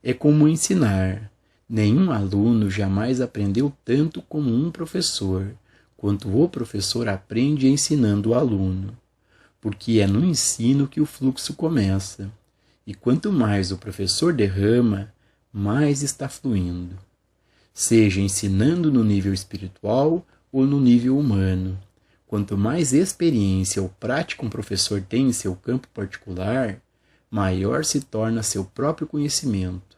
É como ensinar. Nenhum aluno jamais aprendeu tanto como um professor, quanto o professor aprende ensinando o aluno, porque é no ensino que o fluxo começa. E quanto mais o professor derrama, mais está fluindo, seja ensinando no nível espiritual ou no nível humano. Quanto mais experiência ou prática um professor tem em seu campo particular, maior se torna seu próprio conhecimento,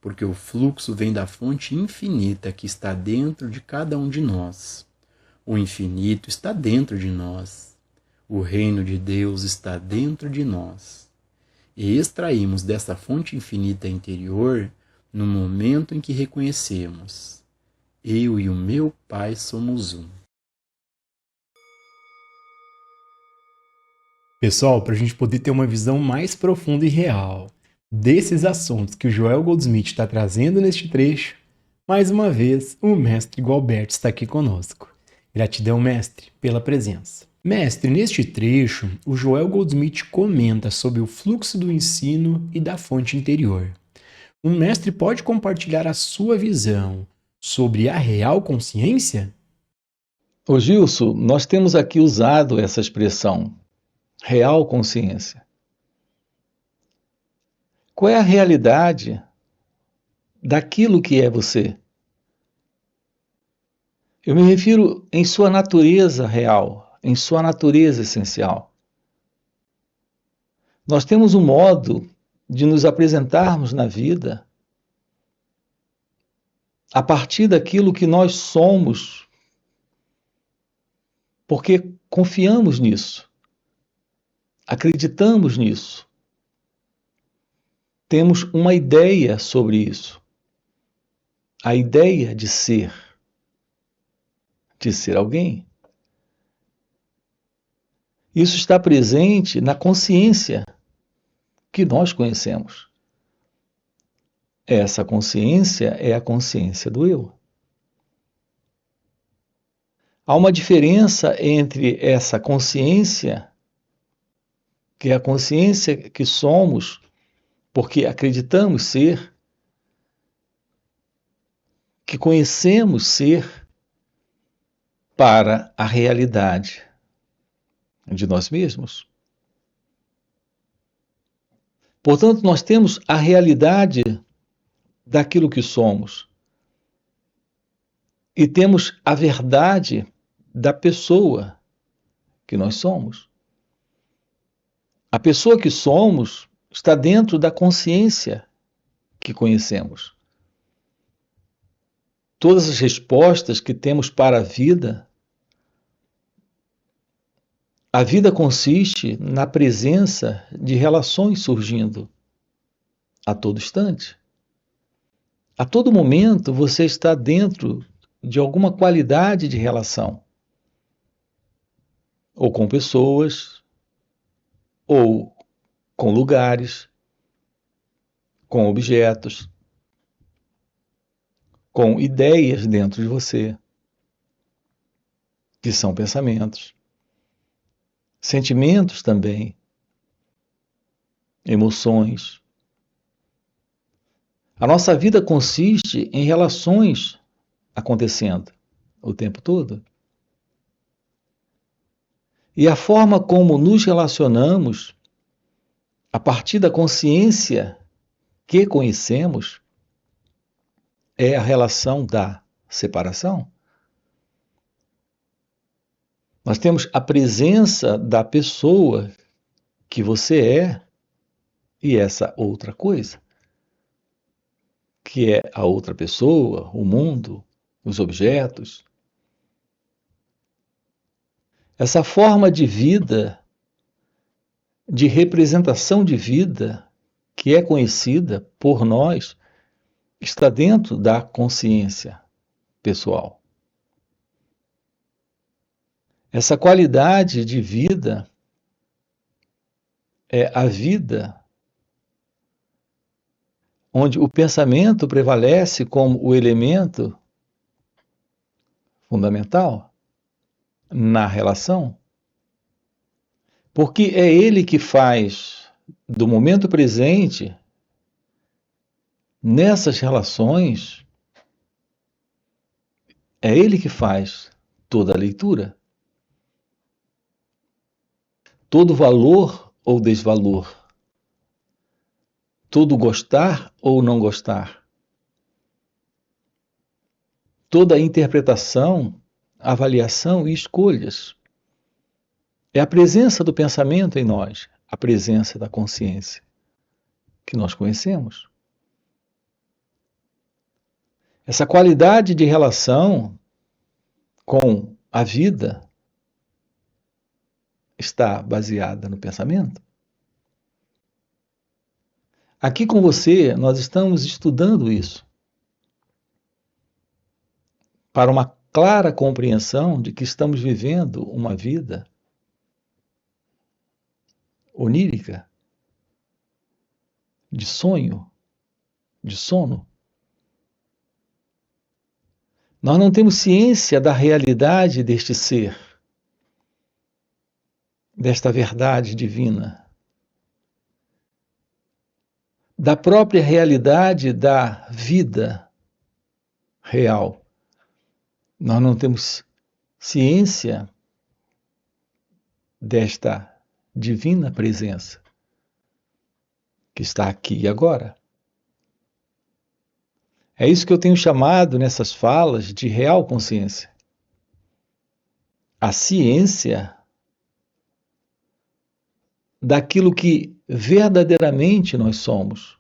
porque o fluxo vem da fonte infinita que está dentro de cada um de nós. O infinito está dentro de nós. O reino de Deus está dentro de nós. E extraímos dessa fonte infinita interior no momento em que reconhecemos: eu e o meu Pai somos um. Pessoal, para a gente poder ter uma visão mais profunda e real desses assuntos que o Joel Goldsmith está trazendo neste trecho, mais uma vez o mestre Gualberto está aqui conosco. Gratidão, mestre, pela presença. Mestre, neste trecho, o Joel Goldsmith comenta sobre o fluxo do ensino e da fonte interior. O mestre pode compartilhar a sua visão sobre a real consciência? Ô Gilson, nós temos aqui usado essa expressão, real consciência. Qual é a realidade daquilo que é você? Eu me refiro em sua natureza real, em sua natureza essencial. Nós temos um modo de nos apresentarmos na vida a partir daquilo que nós somos, porque confiamos nisso, acreditamos nisso, temos uma ideia sobre isso, a ideia de ser alguém. Isso está presente na consciência que nós conhecemos. Essa consciência é a consciência do eu. Há uma diferença entre essa consciência, que é a consciência que somos, porque acreditamos ser, que conhecemos ser, para a realidade de nós mesmos. Portanto, nós temos a realidade daquilo que somos e temos a verdade da pessoa que nós somos. A pessoa que somos está dentro da consciência que conhecemos. Todas as respostas que temos para a vida consiste na presença de relações surgindo a todo instante. A todo momento você está dentro de alguma qualidade de relação, ou com pessoas, ou com lugares, com objetos, com ideias dentro de você, que são pensamentos, sentimentos também, emoções. A nossa vida consiste em relações acontecendo o tempo todo. E a forma como nos relacionamos, a partir da consciência que conhecemos, é a relação da separação. Nós temos a presença da pessoa que você é e essa outra coisa, que é a outra pessoa, o mundo, os objetos. Essa forma de vida, de representação de vida, que é conhecida por nós, está dentro da consciência pessoal. Essa qualidade de vida é a vida onde o pensamento prevalece como o elemento fundamental na relação, porque é ele que faz do momento presente nessas relações, é ele que faz toda a leitura. Todo valor ou desvalor. Todo gostar ou não gostar. Toda interpretação, avaliação e escolhas. É a presença do pensamento em nós, a presença da consciência que nós conhecemos. Essa qualidade de relação com a vida está baseada no pensamento. Aqui com você, nós estamos estudando isso para uma clara compreensão de que estamos vivendo uma vida onírica, de sonho, de sono. Nós não temos ciência da realidade deste ser, desta verdade divina, da própria realidade da vida real. Nós não temos ciência desta divina presença que está aqui e agora. É isso que eu tenho chamado nessas falas de real consciência. A ciência daquilo que verdadeiramente nós somos,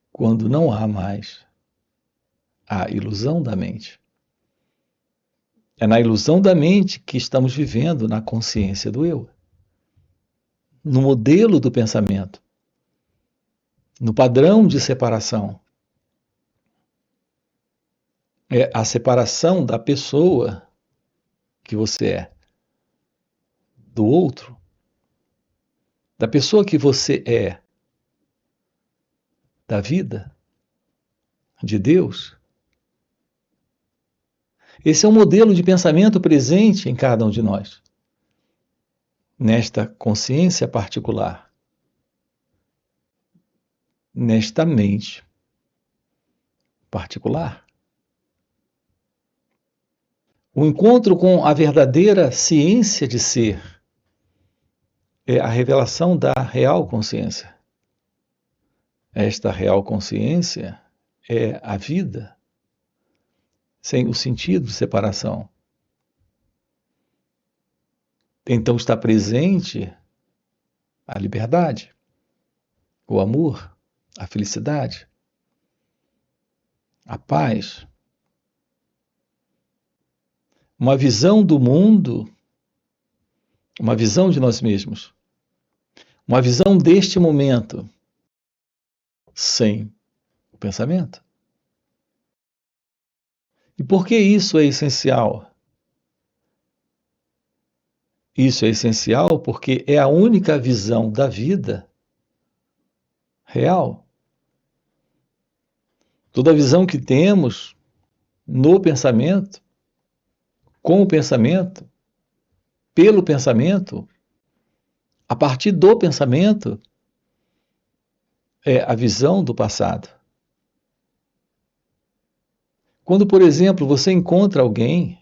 quando não há mais a ilusão da mente. É na ilusão da mente que estamos vivendo na consciência do eu, no modelo do pensamento, no padrão de separação. É a separação da pessoa que você é, do outro, da pessoa que você é, da vida, de Deus. Esse é um modelo de pensamento presente em cada um de nós, nesta consciência particular, nesta mente particular. O encontro com a verdadeira ciência de ser é a revelação da real consciência. Esta real consciência é a vida, sem o sentido de separação. Então está presente a liberdade, o amor, a felicidade, a paz. Uma visão do mundo, uma visão de nós mesmos, uma visão deste momento, sem o pensamento. E por que isso é essencial? Isso é essencial porque é a única visão da vida real. Toda visão que temos no pensamento, com o pensamento, pelo pensamento, a partir do pensamento, é a visão do passado. Quando, por exemplo, você encontra alguém,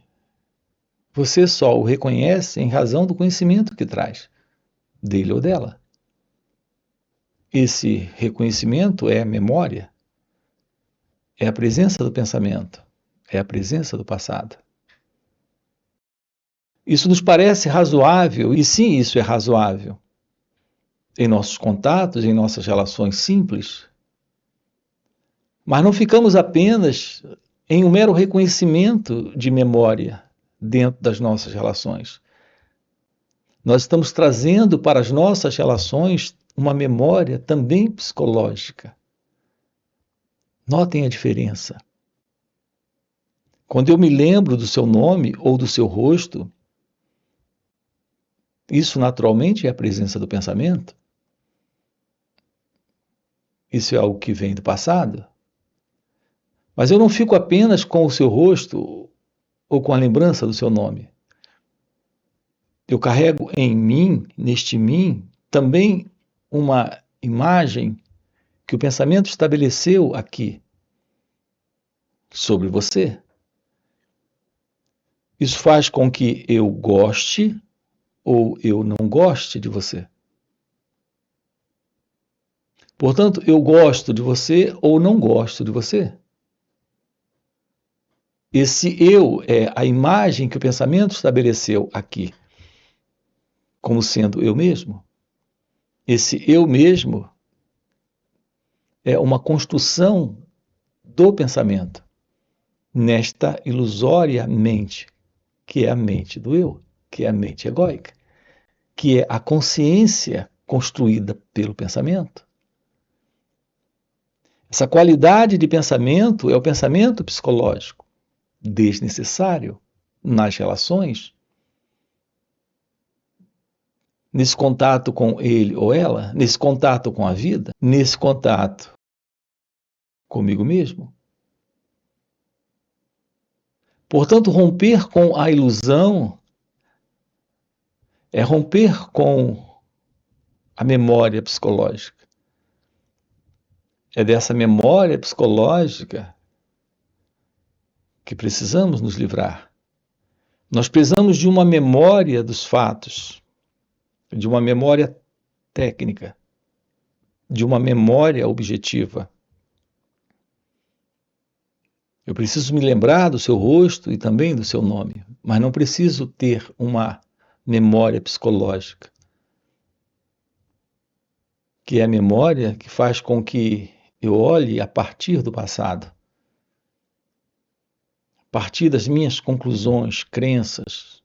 você só o reconhece em razão do conhecimento que traz, dele ou dela. Esse reconhecimento é a memória, é a presença do pensamento, é a presença do passado. Isso nos parece razoável, e sim, isso é razoável, em nossos contatos, em nossas relações simples. Mas não ficamos apenas em um mero reconhecimento de memória dentro das nossas relações. Nós estamos trazendo para as nossas relações uma memória também psicológica. Notem a diferença. Quando eu me lembro do seu nome ou do seu rosto, isso naturalmente é a presença do pensamento. Isso é algo que vem do passado. Mas eu não fico apenas com o seu rosto ou com a lembrança do seu nome. Eu carrego em mim, neste mim, também uma imagem que o pensamento estabeleceu aqui sobre você. Isso faz com que eu goste ou eu não goste de você. Portanto, eu gosto de você ou não gosto de você. Esse eu é a imagem que o pensamento estabeleceu aqui, como sendo eu mesmo. Esse eu mesmo é uma construção do pensamento nesta ilusória mente, que é a mente do eu, que é a mente egóica, que é a consciência construída pelo pensamento. Essa qualidade de pensamento é o pensamento psicológico, desnecessário nas relações, nesse contato com ele ou ela, nesse contato com a vida, nesse contato comigo mesmo. Portanto, romper com a ilusão é romper com a memória psicológica. É dessa memória psicológica que precisamos nos livrar. Nós precisamos de uma memória dos fatos, de uma memória técnica, de uma memória objetiva. Eu preciso me lembrar do seu rosto e também do seu nome, mas não preciso ter uma memória psicológica, que é a memória que faz com que eu olhe a partir do passado, a partir das minhas conclusões, crenças,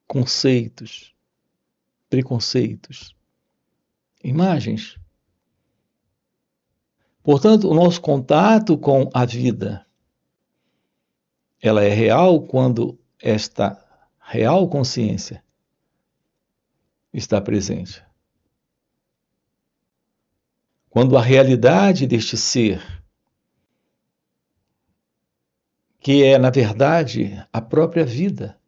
conceitos, preconceitos, imagens. Portanto, o nosso contato com a vida, ela é real quando esta real consciência está presente. Quando a realidade deste ser, que é, na verdade, a própria vida,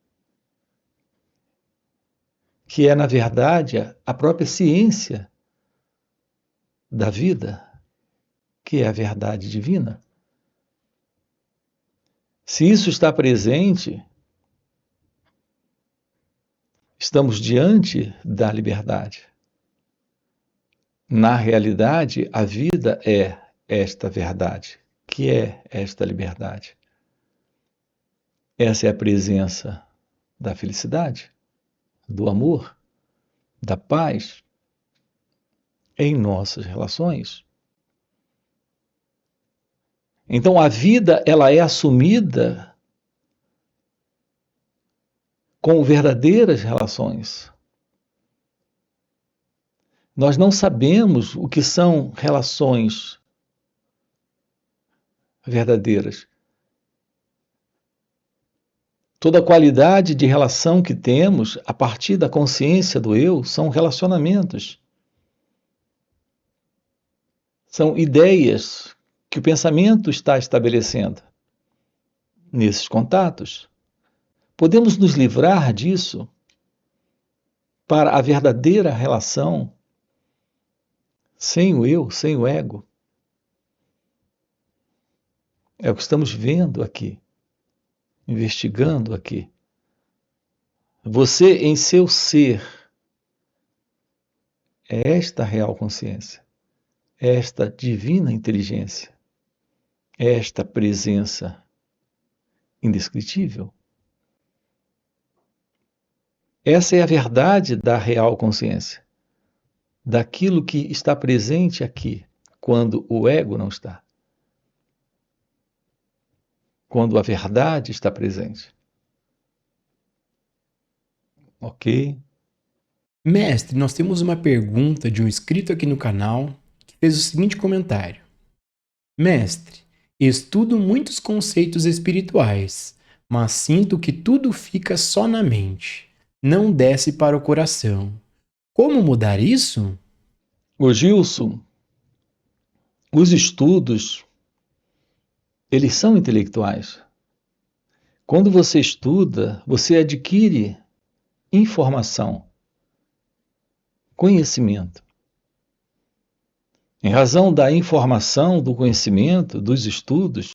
que é, na verdade, a própria ciência da vida, que é a verdade divina. Se isso está presente, estamos diante da liberdade. Na realidade, a vida é esta verdade, que é esta liberdade. Essa é a presença da felicidade, do amor, da paz em nossas relações. Então a vida, ela é assumida com verdadeiras relações. Nós não sabemos o que são relações verdadeiras. Toda a qualidade de relação que temos a partir da consciência do eu são relacionamentos. São ideias que o pensamento está estabelecendo nesses contatos. Podemos nos livrar disso para a verdadeira relação sem o eu, sem o ego. É o que estamos vendo aqui, investigando aqui. Você em seu ser é esta real consciência, é esta divina inteligência, é esta presença indescritível. Essa é a verdade da real consciência, daquilo que está presente aqui, quando o ego não está. Quando a verdade está presente. Ok? Mestre, nós temos uma pergunta de um inscrito aqui no canal que fez o seguinte comentário. Mestre, estudo muitos conceitos espirituais, mas sinto que tudo fica só na mente, não desce para o coração. Como mudar isso? Ô Gilson, os estudos, eles são intelectuais. Quando você estuda, você adquire informação, conhecimento. Em razão da informação, do conhecimento, dos estudos,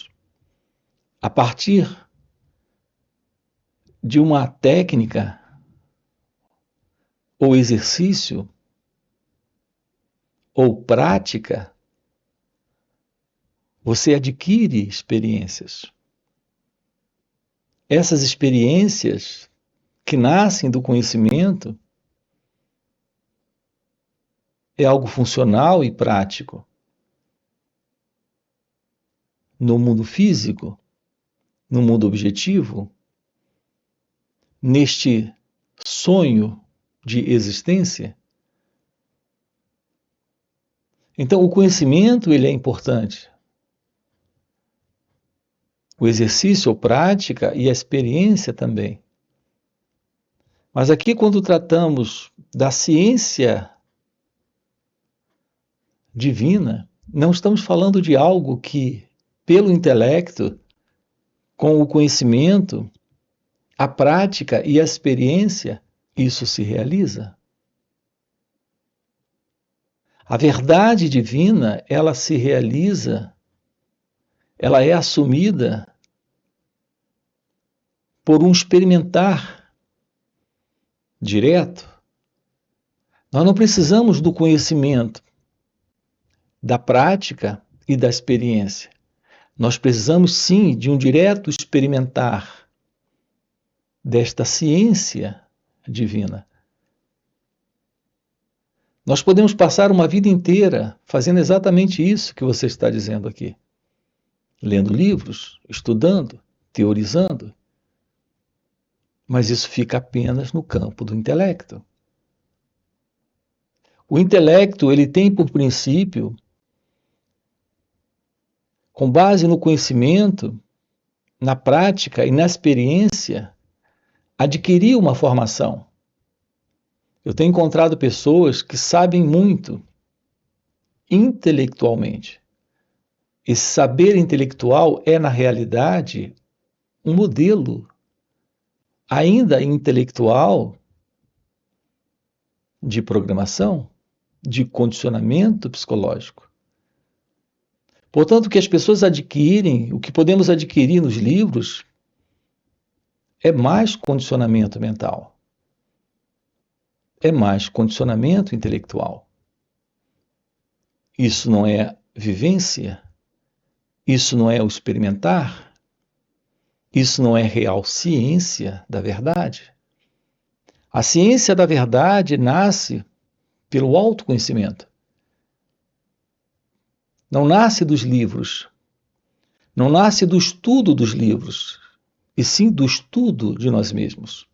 a partir de uma técnica ou exercício ou prática, você adquire experiências. Essas experiências que nascem do conhecimento é algo funcional e prático. No mundo físico, no mundo objetivo, neste sonho de existência. Então, o conhecimento ele é importante. O exercício ou prática e a experiência também. Mas aqui, quando tratamos da ciência divina, não estamos falando de algo que, pelo intelecto, com o conhecimento, a prática e a experiência, isso se realiza. A verdade divina, ela se realiza, ela é assumida por um experimentar direto. Nós não precisamos do conhecimento, da prática e da experiência. Nós precisamos sim de um direto experimentar desta ciência divina. Nós podemos passar uma vida inteira fazendo exatamente isso que você está dizendo aqui. Lendo livros, estudando, teorizando. Mas isso fica apenas no campo do intelecto. O intelecto, ele tem por princípio, com base no conhecimento, na prática e na experiência, adquirir uma formação. Eu tenho encontrado pessoas que sabem muito intelectualmente. Esse saber intelectual é, na realidade, um modelo ainda intelectual de programação, de condicionamento psicológico. Portanto, o que as pessoas adquirem, o que podemos adquirir nos livros, é mais condicionamento mental. É mais condicionamento intelectual. Isso não é vivência, isso não é o experimentar, isso não é real ciência da verdade. A ciência da verdade nasce pelo autoconhecimento. Não nasce dos livros, não nasce do estudo dos livros, e sim do estudo de nós mesmos.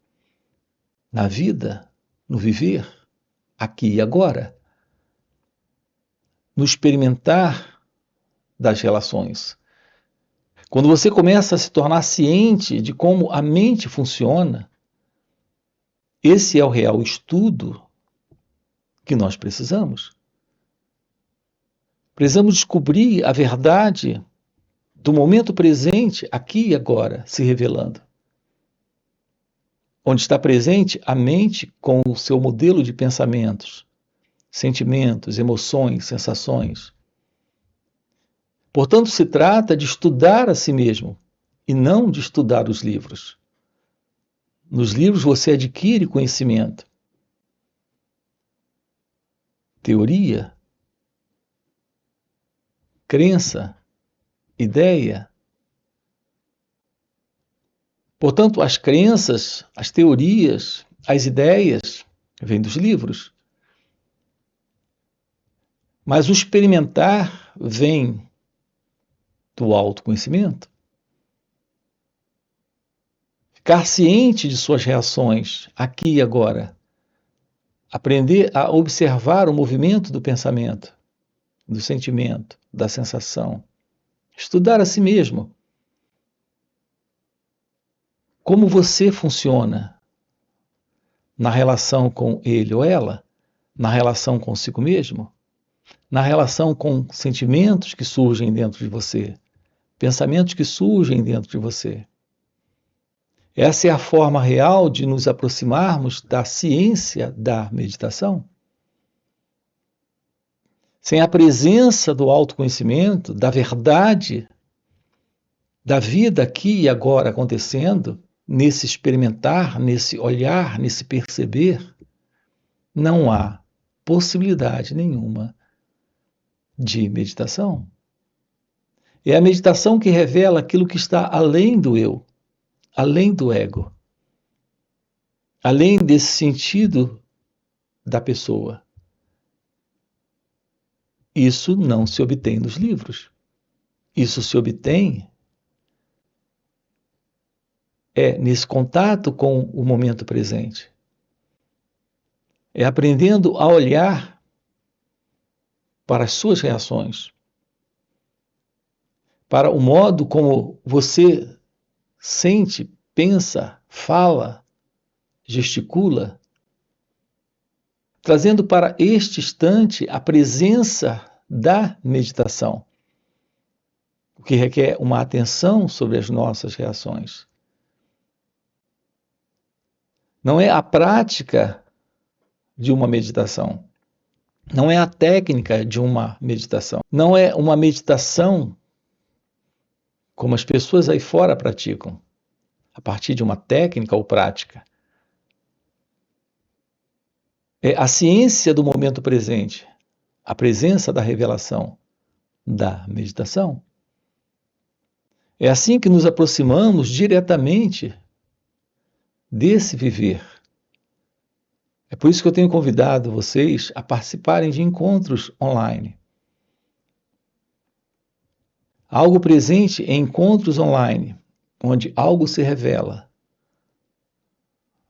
Na vida, no viver, aqui e agora. No experimentar das relações. Quando você começa a se tornar ciente de como a mente funciona, esse é o real estudo que nós precisamos. Precisamos descobrir a verdade do momento presente, aqui e agora, se revelando. Onde está presente a mente com o seu modelo de pensamentos, sentimentos, emoções, sensações. Portanto, se trata de estudar a si mesmo e não de estudar os livros. Nos livros você adquire conhecimento, teoria, crença, ideia. Portanto, as crenças, as teorias, as ideias vêm dos livros. Mas o experimentar vem do autoconhecimento. Ficar ciente de suas reações aqui e agora. Aprender a observar o movimento do pensamento, do sentimento, da sensação. Estudar a si mesmo. Como você funciona na relação com ele ou ela, na relação consigo mesmo, na relação com sentimentos que surgem dentro de você, pensamentos que surgem dentro de você. Essa é a forma real de nos aproximarmos da ciência da meditação. sem a presença do autoconhecimento, da verdade, da vida aqui e agora acontecendo, nesse experimentar, nesse olhar, nesse perceber, não há possibilidade nenhuma de meditação. É a meditação que revela aquilo que está além do eu, além do ego, além desse sentido da pessoa. Isso não se obtém nos livros. Isso se obtém nesse contato com o momento presente. É aprendendo a olhar para as suas reações, para o modo como você sente, pensa, fala, gesticula, trazendo para este instante a presença da meditação, o que requer uma atenção sobre as nossas reações. Não é a prática de uma meditação, não é a técnica de uma meditação, não é uma meditação como as pessoas aí fora praticam, a partir de uma técnica ou prática. É a ciência do momento presente, a presença da revelação da meditação. É assim que nos aproximamos diretamente desse viver. É por isso que eu tenho convidado vocês a participarem de encontros online. Algo presente em encontros online, onde algo se revela,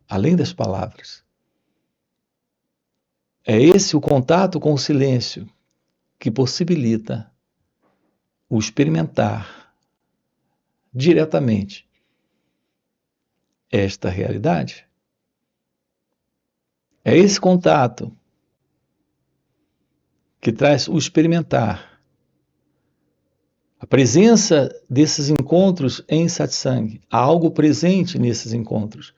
além das palavras. É esse o contato com o silêncio que possibilita o experimentar diretamente esta realidade. É esse contato que traz o experimentar, a presença desses encontros em satsang, há algo presente nesses encontros.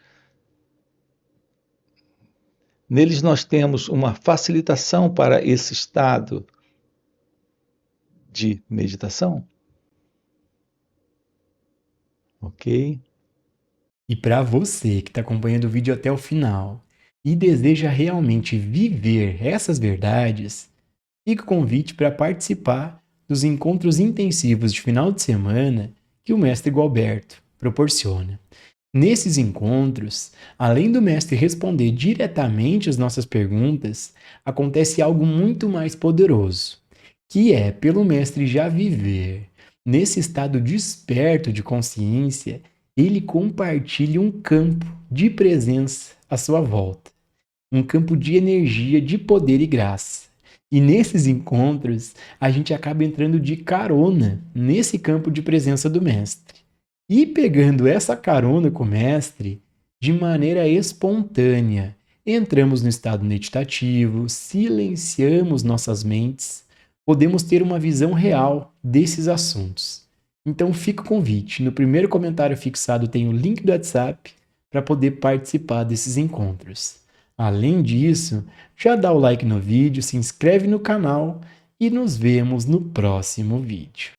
Neles nós temos uma facilitação para esse estado de meditação. Ok? E para você que está acompanhando o vídeo até o final e deseja realmente viver essas verdades, fica o convite para participar dos encontros intensivos de final de semana que o Mestre Gualberto proporciona. Nesses encontros, além do mestre responder diretamente as nossas perguntas, acontece algo muito mais poderoso, que é pelo mestre já viver nesse estado desperto de consciência, ele compartilha um campo de presença à sua volta, um campo de energia, de poder e graça. E nesses encontros, a gente acaba entrando de carona nesse campo de presença do mestre. E pegando essa carona com o mestre, de maneira espontânea, entramos no estado meditativo, silenciamos nossas mentes, podemos ter uma visão real desses assuntos. Então fica o convite, no primeiro comentário fixado tem o link do WhatsApp para poder participar desses encontros. Além disso, já dá o like no vídeo, se inscreve no canal e nos vemos no próximo vídeo.